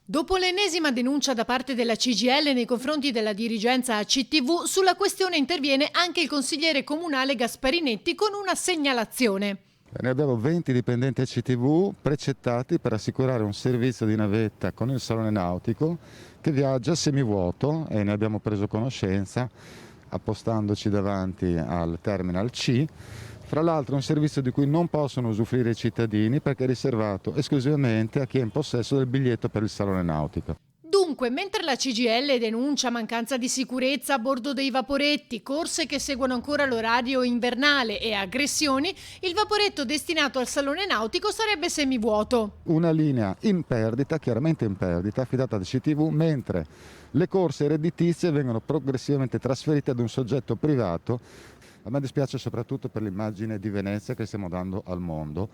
Dopo l'ennesima denuncia da parte della CGIL nei confronti della dirigenza ACTV, sulla questione interviene anche il consigliere comunale Gasparinetti con una segnalazione. Noi abbiamo 20 dipendenti ACTV precettati per assicurare un servizio di navetta con il salone nautico che viaggia semivuoto, e ne abbiamo preso conoscenza appostandoci davanti al Terminal C. Fra l'altro è un servizio di cui non possono usufruire i cittadini perché è riservato esclusivamente a chi è in possesso del biglietto per il salone nautico. Dunque, mentre la CGIL denuncia mancanza di sicurezza a bordo dei vaporetti, corse che seguono ancora l'orario invernale e aggressioni, il vaporetto destinato al salone nautico sarebbe semivuoto. Una linea in perdita, chiaramente in perdita, affidata da CTV, mentre le corse redditizie vengono progressivamente trasferite ad un soggetto privato. A me dispiace soprattutto per l'immagine di Venezia che stiamo dando al mondo,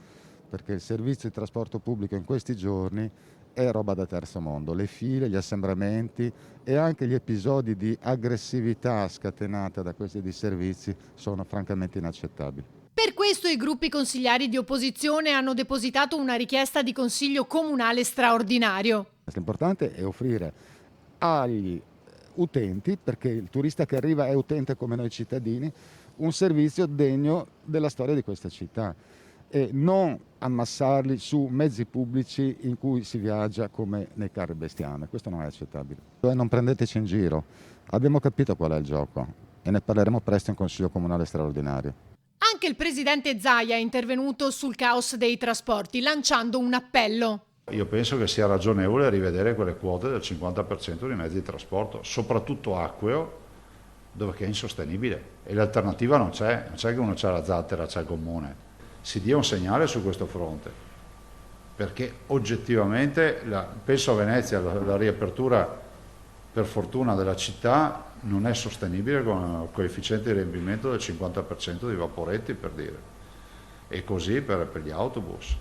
perché il servizio di trasporto pubblico in questi giorni è roba da terzo mondo. Le file, gli assembramenti e anche gli episodi di aggressività scatenata da questi disservizi sono francamente inaccettabili. Per questo i gruppi consigliari di opposizione hanno depositato una richiesta di consiglio comunale straordinario. L'importante è offrire agli utenti, perché il turista che arriva è utente come noi cittadini, un servizio degno della storia di questa città e non ammassarli su mezzi pubblici in cui si viaggia come nei carri bestiame. Questo non è accettabile. Non prendeteci in giro, abbiamo capito qual è il gioco e ne parleremo presto in Consiglio Comunale straordinario. Anche il presidente Zaia è intervenuto sul caos dei trasporti, lanciando un appello. Io penso che sia ragionevole rivedere quelle quote del 50% dei mezzi di trasporto, soprattutto acqueo, dove è insostenibile. E l'alternativa non c'è che uno c'ha la zattera, c'è il gommone. Si dia un segnale su questo fronte, perché oggettivamente, penso a Venezia, la riapertura per fortuna della città non è sostenibile con un coefficiente di riempimento del 50% dei vaporetti, per dire, e così per gli autobus.